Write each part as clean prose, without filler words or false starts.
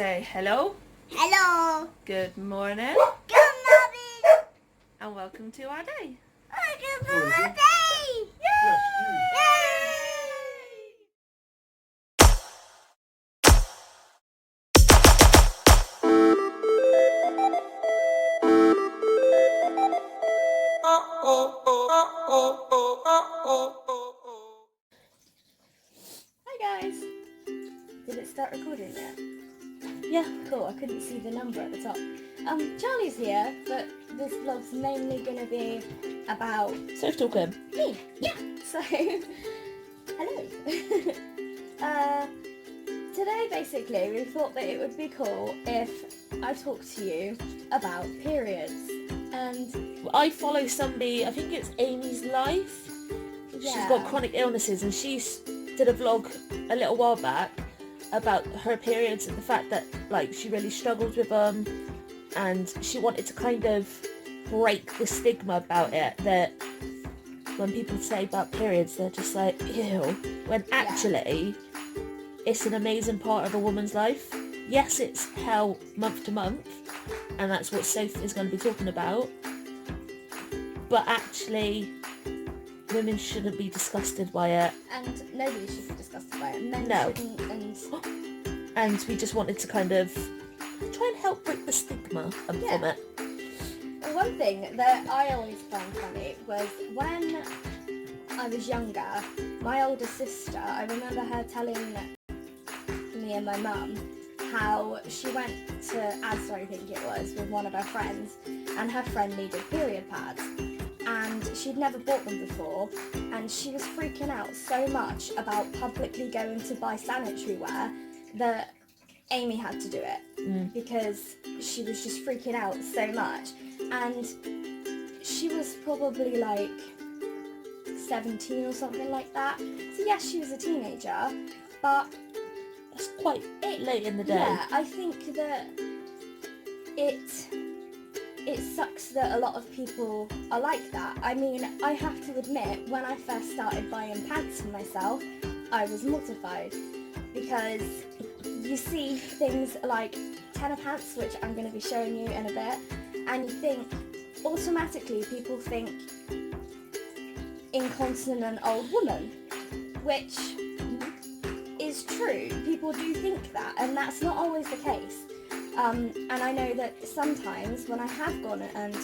Say hello, Hello. good morning, Good morning. and welcome to our day. Good morning. Yay! Hi guys. Did it start recording yet? Yeah, cool. I couldn't see the number at the top. Charlie's here, but this vlog's mainly gonna be about Self talking. me. Yeah. So, hello. Today, basically, we thought that it would be cool if I talked to you about periods. And I follow somebody, I think it's Amy's Life. yeah, She's got chronic illnesses, and she did a vlog a little while back about her periods and the fact that she really struggles with them, and she wanted to kind of break the stigma about it, that when people say about periods they're just like ew, when actually it's an amazing part of a woman's life. Yes, it's hell month to month, and that's what Soph is going to be talking about, but actually women shouldn't be disgusted by it, and nobody should be disgusted by it. Men No. shouldn't, and we just wanted to kind of try and help break the stigma from it. One thing that I always found funny was when I was younger, my older sister, I remember her telling me and my mum how she went to Asda, I think it was, with one of her friends, and her friend needed period pads, and she'd never bought them before, and she was freaking out so much about publicly going to buy sanitary wear that Amy had to do it because she was just freaking out so much. And she was probably like 17 or something like that. So yes, she was a teenager, but That's quite late in the day. yeah, I think that it sucks that a lot of people are like that. I mean, I have to admit, when I first started buying pants for myself, I was mortified, because you see things like tenor pants, which I'm going to be showing you in a bit, and you think, automatically people think incontinent old woman, which is true. People do think that, and that's not always the case. And I know that sometimes when I have gone and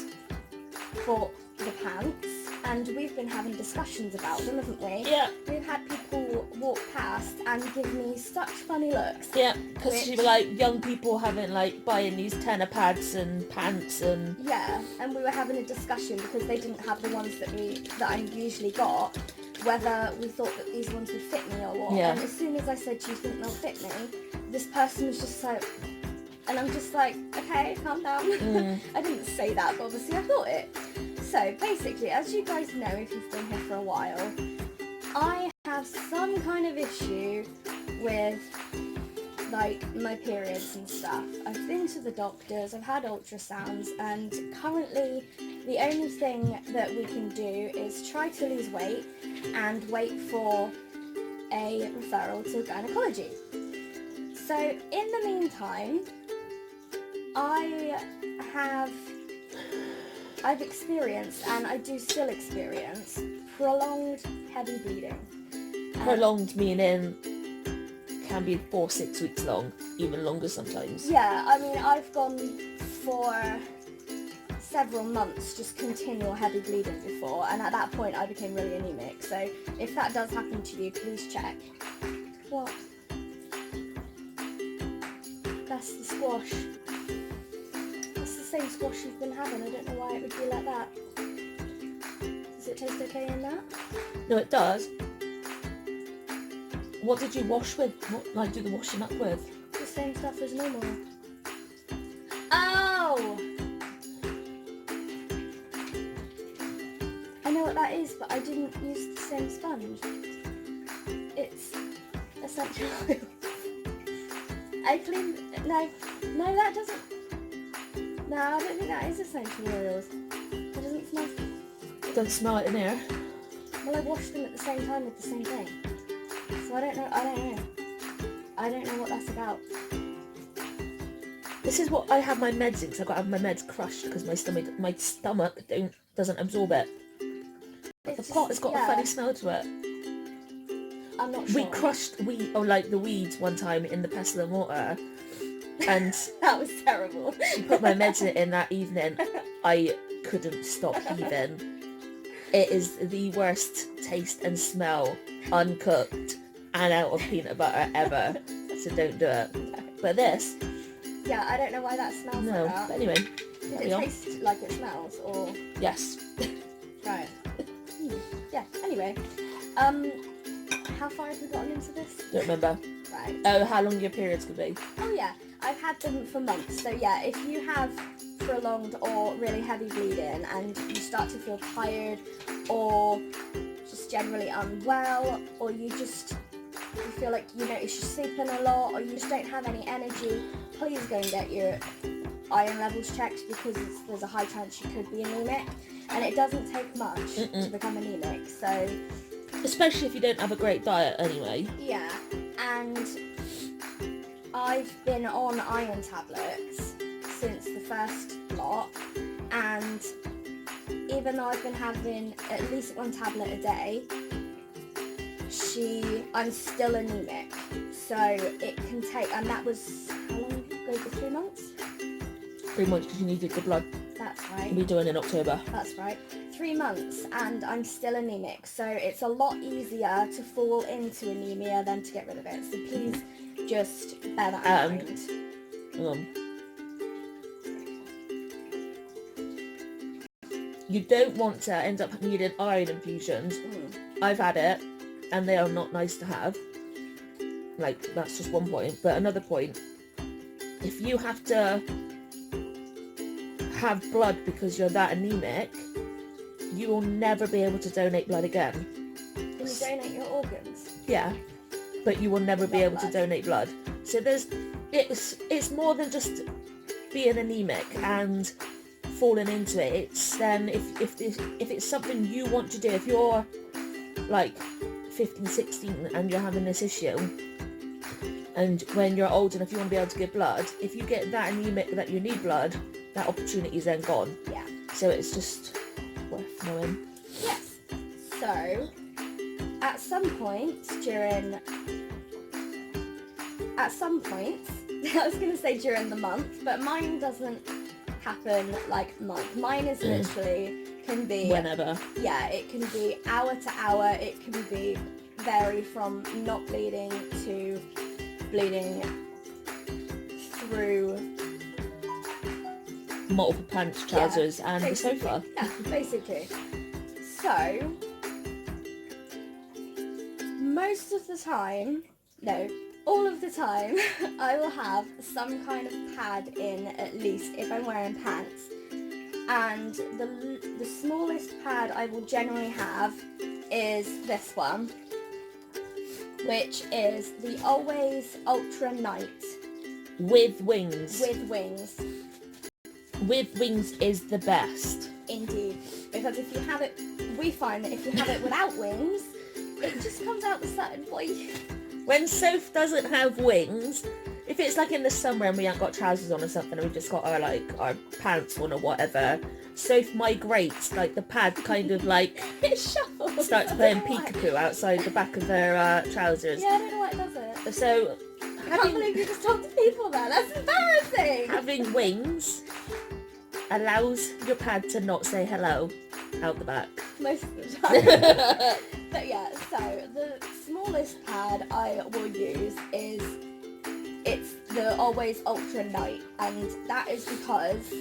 bought the pants, and we've been having discussions about them, haven't we? Yeah. We've had people walk past and give me such funny looks. Yeah, because she was like young people having buying these tenor pads and pants and Yeah, and we were having a discussion because they didn't have the ones that I usually got, whether we thought that these ones would fit me or what. Yeah. And as soon as I said, "Do you think they'll fit me?" this person was just like, and I'm just like, okay, calm down. I didn't say that, but obviously I thought it. So basically, as you guys know, if you've been here for a while, I have some kind of issue with my periods and stuff. I've been to the doctors, I've had ultrasounds, and currently the only thing that we can do is try to lose weight and wait for a referral to gynecology. So in the meantime, I've experienced, and I do still experience, prolonged heavy bleeding. prolonged meaning can be 4-6 weeks long, even longer sometimes. Yeah, I mean, I've gone for several months just continual heavy bleeding before, and at that point I became really anemic. So if that does happen to you, please check. What? That's the squash. That's the same squash you've been having. I don't know why it would be like that. Does it taste okay in that? No, it does. What did you wash with? What do the washing up with? The same stuff as normal. Oh! I know what that is, but I didn't use the same sponge. It's essential oil. I cleaned... No, that doesn't... No, I don't think that is essential oils. It doesn't smell... Don't smell it in here. Well, I washed them at the same time with the same thing. So I don't know what that's about. This is what I have my meds in, because I've got to have my meds crushed because my stomach doesn't absorb it. But the pot has got a funny smell to it. I'm not sure. We crushed the weeds one time in the pestle and water, and that was terrible. She put my meds in that evening. I couldn't stop heaving. It is the worst taste and smell, uncooked and out of peanut butter ever. So don't do it. No. But this. Yeah, I don't know why that smells like that. But anyway. Did it taste like it smells, or? Yes. Right. Yeah. Anyway, how far have we gotten into this? Don't remember. Right. Oh, how long your periods could be? Oh yeah, I've had them for months. So yeah, if you have prolonged or really heavy bleeding and you start to feel tired or just generally unwell, or you feel like you notice you're sleeping a lot, or you just don't have any energy, please go and get your iron levels checked, because there's a high chance you could be anemic, and it doesn't take much to become anemic. So especially if you don't have a great diet anyway. Yeah, and I've been on iron tablets since the first lot, and even though I've been having at least one tablet a day, I'm still anemic. So it can take, and that was, how long ago? For 3 months? 3 months, because you needed the blood. That's right. We'll be doing in October. That's right. 3 months, and I'm still anemic. So it's a lot easier to fall into anemia than to get rid of it. So please just bear that in mind. You don't want to end up needing iron infusions. I've had it, and they are not nice to have. Like, that's just one point. But another point, if you have to have blood because you're that anemic, you will never be able to donate blood again. Can you donate your organs? Yeah, but you will never be able to donate blood. So it's more than just being anemic and falling into it. It's then if it's something you want to do, if you're like 15, 16 and you're having this issue, and when you're old enough you want to be able to give blood, if you get that anemic that you need blood, that opportunity is then gone. Yeah. So it's just worth knowing. Yes. So at some point, I was going to say during the month, but mine doesn't happen like month. Mine is literally, can be whenever. Yeah, it can be hour to hour. It can be vary from not bleeding to bleeding through multiple pants, trousers, and the sofa. Yeah, basically. So most of the time, no, all of the time, I will have some kind of pad in, at least if I'm wearing pants. And the smallest pad I will generally have is this one, which is the Always Ultra Night. With wings. With wings. With wings is the best. Indeed. Because if you have it, we find that if you have it without wings, it just comes out the side. When Soph doesn't have wings, if it's like in the summer and we haven't got trousers on or something, and we've just got our pants on or whatever, Soph migrates, like the pad kind of like it shuffles. Starts playing peekaboo outside the back of her trousers. Yeah, I don't know why it does it. So I can't believe you just told the people that. That's embarrassing. Having wings allows your pad to not say hello out the back. Most of the time. But yeah, so the smallest pad I will use it's the Always Ultra Night, and that is because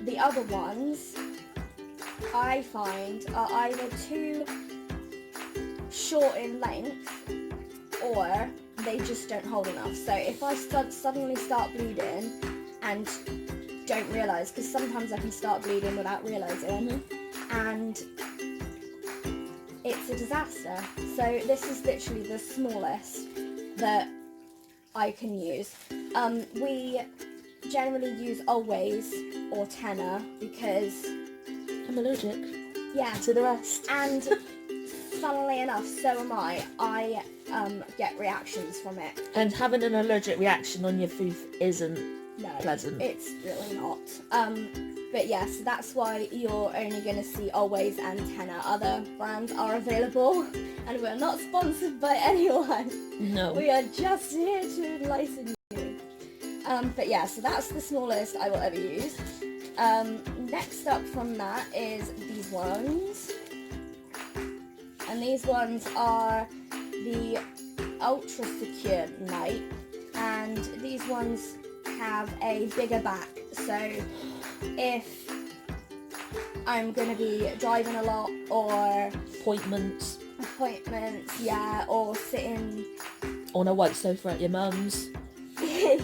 the other ones I find are either too short in length or they just don't hold enough. So if I suddenly start bleeding and don't realise, because sometimes I can start bleeding without realising, and it's a disaster. So this is literally the smallest that I can use. We generally use Always or Tenor because I'm allergic. Yeah. To the rest. And funnily enough, so am I. I get reactions from it. And having an allergic reaction on your food isn't pleasant. It's really not. But yes, that's why you're only going to see Always and Tenor. Other brands are available, and we're not sponsored by anyone. No. We are just here to license you. But yeah, so that's the smallest I will ever use. Next up from that is these ones. And these ones are the Ultra Secure Night. And these ones have a bigger back. So if I'm going to be driving a lot or Appointments, yeah, or sitting on a white sofa at your mum's.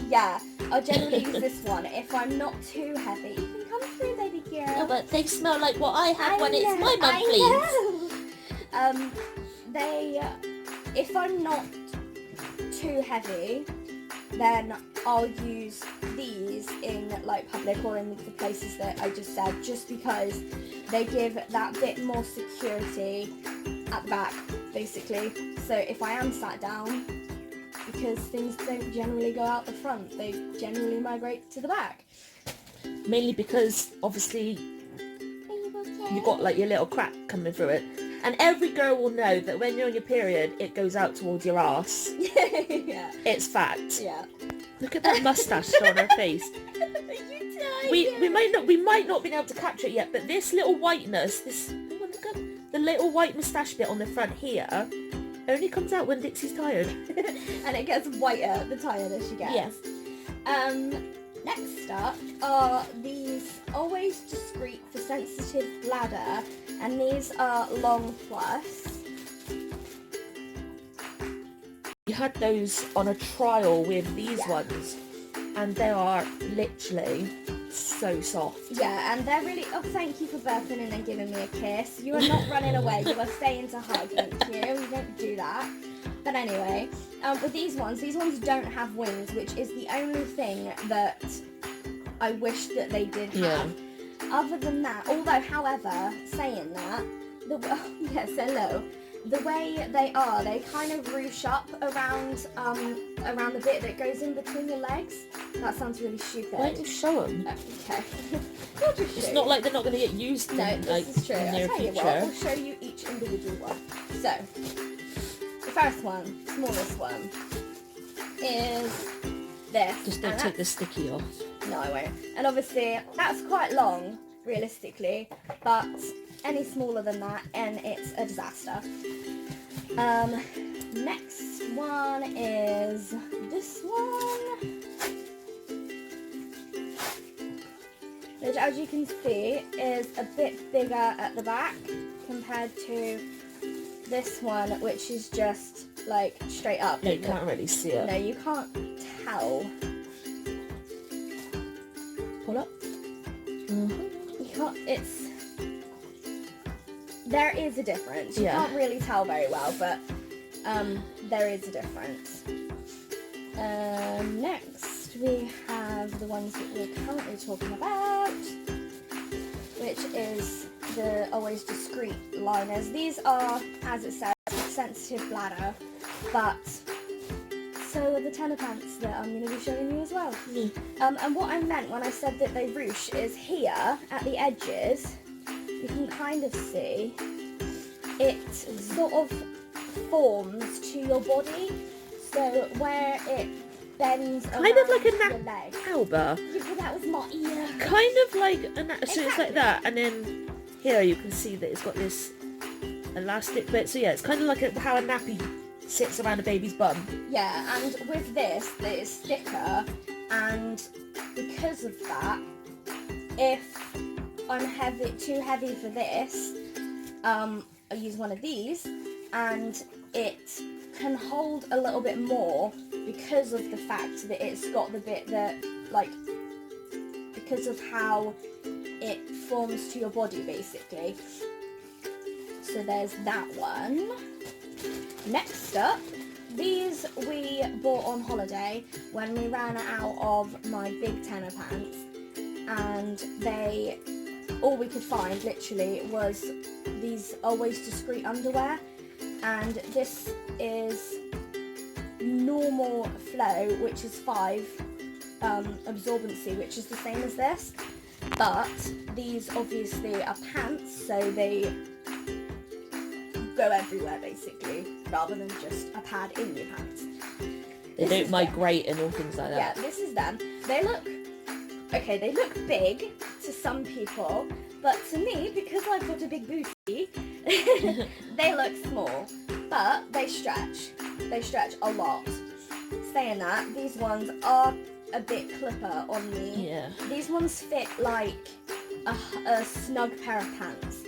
yeah, I'll generally use this one if I'm not too heavy. You can come through, baby girl. No, but they smell like what I have when it's my mum, please. If I'm not too heavy, then I'll use these in like public or in the places that I just said, just because they give that bit more security at the back, basically. So if I am sat down, because things don't generally go out the front, they generally migrate to the back. Mainly because obviously you've got like your little crack coming through it. And every girl will know that when you're on your period, it goes out towards your arse. Yeah. It's fact. Yeah. Look at that moustache on her face. We might not be able to capture it yet, but this little whiteness, look at the little white moustache bit on the front here, only comes out when Dixie's tired. And it gets whiter the tireder she gets. Yes. Next up are these Always Discreet for Sensitive Bladder, and these are Long Plus. We had those on a trial with these ones, and they are literally so soft. Yeah, and they're really... Oh, thank you for burping in and giving me a kiss. You are not running away. You are staying to hug, thank you. You don't do that. But anyway, with these ones don't have wings, which is the only thing that I wish that they did have. Yeah. Other than that, although, however, saying that, yes, hello. The way they are, they kind of ruche up around the bit that goes in between your legs. That sounds really stupid. Why don't you show them? Okay. It's not like they're not going to get used no, in this is true. the near I'll tell you future. what, I'll show you each individual one. So, the first one, smallest one, is this. Just don't take the sticky off. No, I won't. And obviously, that's quite long, realistically, but any smaller than that, and it's a disaster. Next one is this one, which, as you can see, is a bit bigger at the back compared to this one, which is just like straight up. No, you can't really see it. No, you can't tell. Pull up. You can't. There is a difference. You can't really tell very well, but there is a difference. Next, we have the ones that we're currently talking about, which is the Always Discreet liners. These are, as it says, sensitive bladder, but so are the tenor pants that I'm going to be showing you as well. And what I meant when I said that they ruche is here at the edges. You can kind of see it sort of forms to your body, so where it bends kind of like a your leg. Alba. Yeah, but that was my ear. Kind of like so it's like that, and then here you can see that it's got this elastic bit. So yeah, it's kind of like how a nappy sits around a baby's bum. Yeah, and with this, it's thicker, and because of that, if I'm too heavy for this, I use one of these, and it can hold a little bit more because of the fact that it's got the bit that, like, because of how it forms to your body, basically. So there's that one. Next up, these we bought on holiday when we ran out of my big tenor pants, and all we could find literally was these Always Discreet underwear, and this is normal flow, which is 5, absorbency, which is the same as this, but these obviously are pants, so they go everywhere basically, rather than just a pad in your pants. They don't migrate and all things like Yeah, that. this is them. They look big to some people, but to me, because I've got a big booty, they look small, but they stretch. They stretch a lot. Saying that, these ones are a bit clipper on me. Yeah. These ones fit like a snug pair of pants,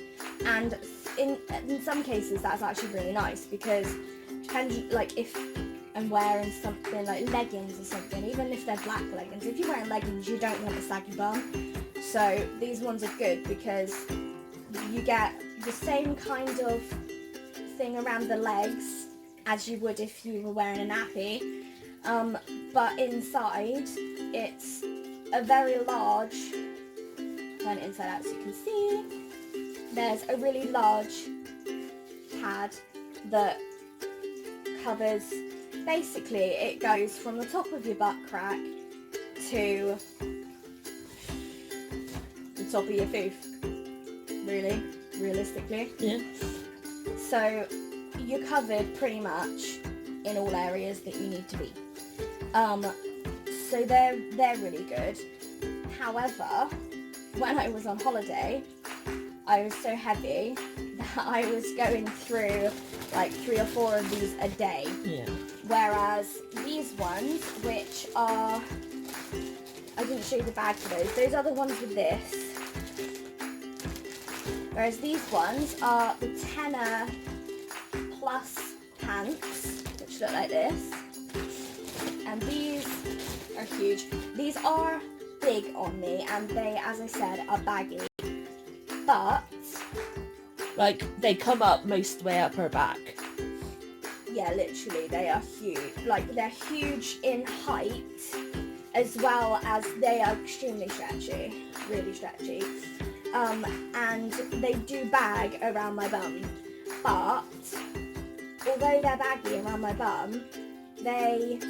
and in some cases that's actually really nice, because depending, like if I'm wearing something like leggings or something, even if they're black leggings, if you're wearing leggings you don't want a saggy bum, so these ones are good because you get the same kind of thing around the legs as you would if you were wearing a nappy, but inside it's a very large, turn it inside out so you can see, there's a really large pad that covers, basically it goes from the top of your butt crack to the top of your foof, really, realistically. Yeah. So you're covered pretty much in all areas that you need to be. So they're really good. However, when I was on holiday, I was so heavy that I was going through like 3 or 4 of these a day. Yeah. Whereas these ones, which are, I didn't show you the bag for those are the ones with this. Whereas these ones are the tenner plus pants, which look like this. And these are huge. These are big on me, and they, as I said, are baggy. But Like, they come up most of the way up her back. yeah, literally, they are huge. Like, they're huge in height, as well as they are extremely stretchy, really stretchy. And they do bag around my bum. But although they're baggy around my bum, they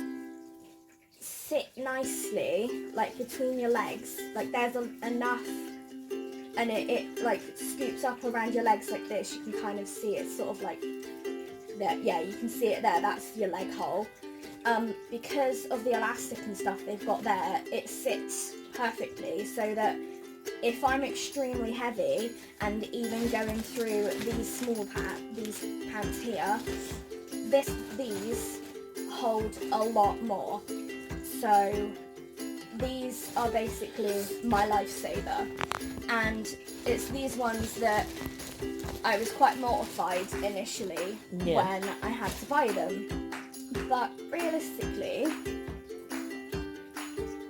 sit nicely, like between your legs. Like, there's enough, and it like scoops up around your legs like this. You can kind of see it sort of like there. Yeah, you can see it there. That's your leg hole. Because of the elastic and stuff they've got there, it sits perfectly, so that if I'm extremely heavy and even going through these small these pants here, these hold a lot more. So these are basically my lifesaver, and it's these ones that I was quite mortified initially when I had to buy them, but realistically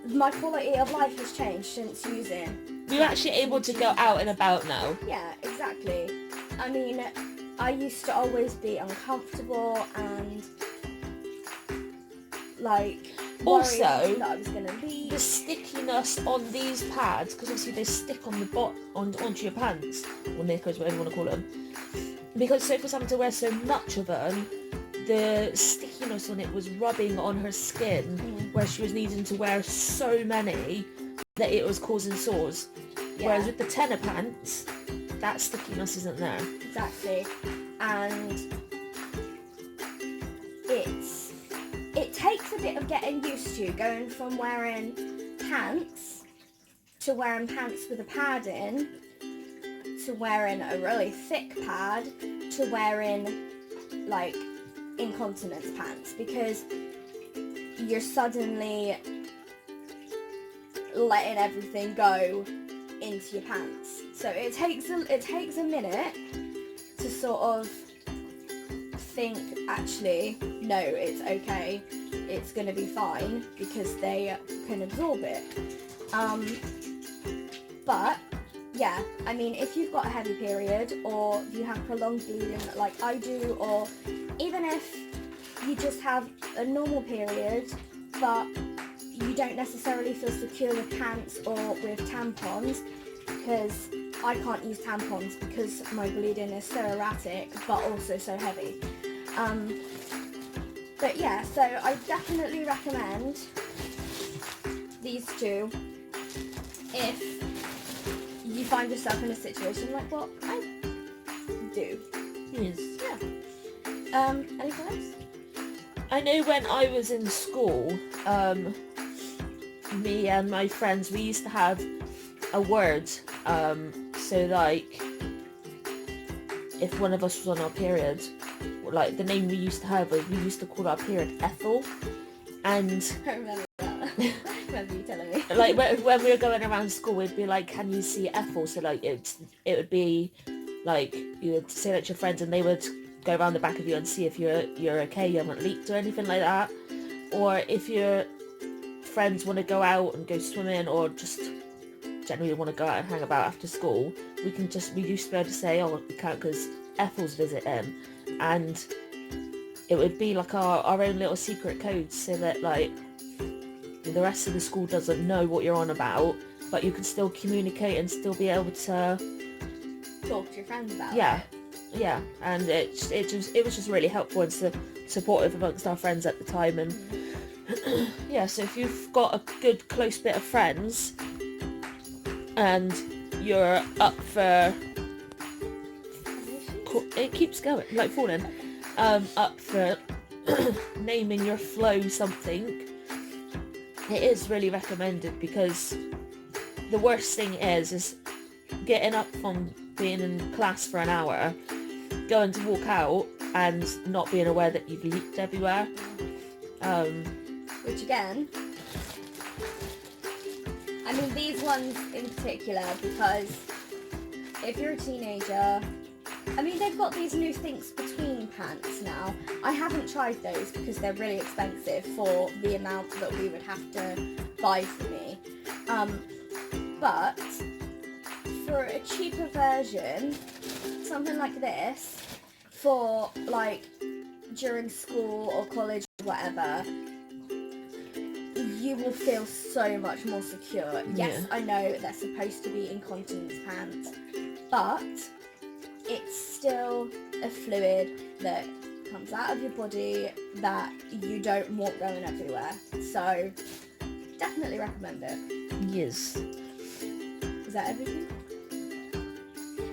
my quality of life has changed since using. You're actually able to go out and about now. Yeah, exactly. I mean, I used to always be uncomfortable and like Also, worried that I was gonna leave. The stickiness on these pads, because obviously they stick on the onto your pants, or knickers, whatever you want to call them. Because Sophie was having to wear so much of them, the stickiness on it was rubbing on her skin, where she was needing to wear so many that it was causing sores. Yeah. Whereas with the tenor pants, that stickiness isn't there. Exactly, and it takes a bit of getting used to, going from wearing pants to wearing pants with a pad in, to wearing a really thick pad, to wearing like incontinence pants, because you're suddenly letting everything go into your pants. So it takes a minute to sort of think, actually, no, it's okay, it's gonna be fine, because they can absorb it. But yeah, I mean, if you've got a heavy period, or you have prolonged bleeding like I do, or even if you just have a normal period but you don't necessarily feel secure with pants or with tampons, because I can't use tampons because my bleeding is so erratic but also so heavy. But yeah, so I definitely recommend these two if you find yourself in a situation like what I do. Yes. Yeah. Anything else? I know when I was in school, me and my friends, we used to have a word. So like, if one of us was on our period, like the name we used to have was, we used to call our period Ethel. And I remember that. Remember you telling me. like when we were going around school, we'd be like, "Can you see Ethel?" So like it would be like you would say that to your friends, and they would go around the back of you and see if you're okay, you haven't leaked or anything like that. Or if your friends want to go out and go swimming, or just generally want to go out and hang about after school, we used to be able to say, "Oh, we can't because Ethel's visiting," and it would be like our own little secret codes, so that like the rest of the school doesn't know what you're on about, but you can still communicate and still be able to talk to your friends about yeah it. yeah. And it was just really helpful and supportive amongst our friends at the time. And yeah, so if you've got a good close bit of friends and you're up for it keeps going like falling up for naming your flow something, it is really recommended, because the worst thing is getting up from being in class for an hour, going to walk out and not being aware that you've leaked everywhere. Which again, I mean these ones in particular, because if you're a teenager, I mean they've got these new things between pants now. I haven't tried those because they're really expensive for the amount that we would have to buy for me. But for a cheaper version, something like this, for like during school or college or whatever, you will feel so much more secure. Yes, I know they're supposed to be incontinence pants, but it's still a fluid that comes out of your body that you don't want going everywhere. So definitely recommend it. Yes. Is that everything?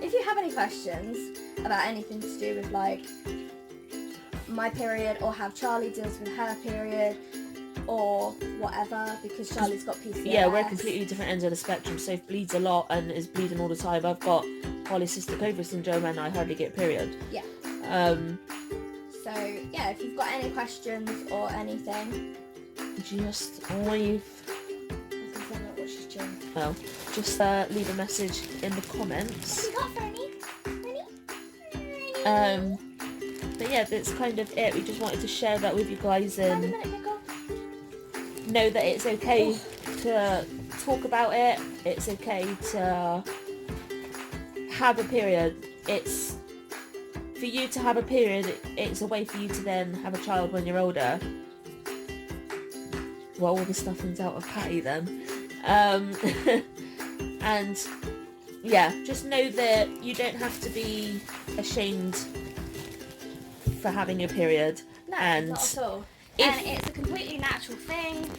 If you have any questions about anything to do with like my period, or how Charlie deals with her period, or whatever, because Charlie's got PCOS. Yeah, we're completely different ends of the spectrum. So if bleeds a lot and is bleeding all the time, I've got polycystic ovary syndrome and I hardly get period. Yeah. So yeah, if you've got any questions or anything, just leave. I don't know what she's doing. Well, just leave a message in the comments. You got Fernie? But yeah, that's kind of it. We just wanted to share that with you guys and know that it's okay to talk about it. It's okay to have a period. It's for you to have a period. It's a way for you to then have a child when you're older. Well, all the stuffing's out of Patty then. And yeah, just know that you don't have to be ashamed for having your period. No, and not at all. And it's a completely natural thing.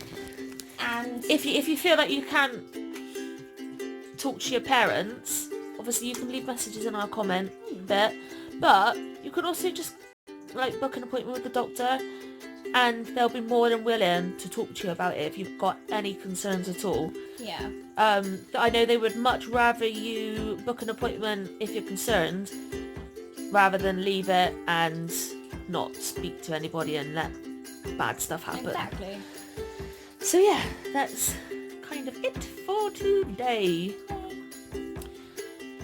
And if you feel like you can't talk to your parents, obviously you can leave messages in our comment bit, but you can also just like book an appointment with the doctor, and they'll be more than willing to talk to you about it if you've got any concerns at all. yeah. I know they would much rather you book an appointment if you're concerned, rather than leave it and not speak to anybody and let bad stuff happen. Exactly. So yeah, that's kind of it for today.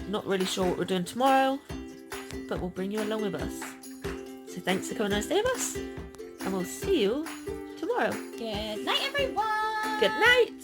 Not really sure what we're doing tomorrow, but we'll bring you along with us. So thanks for coming on and stay with us, and we'll see you tomorrow. Good night, everyone. Good night.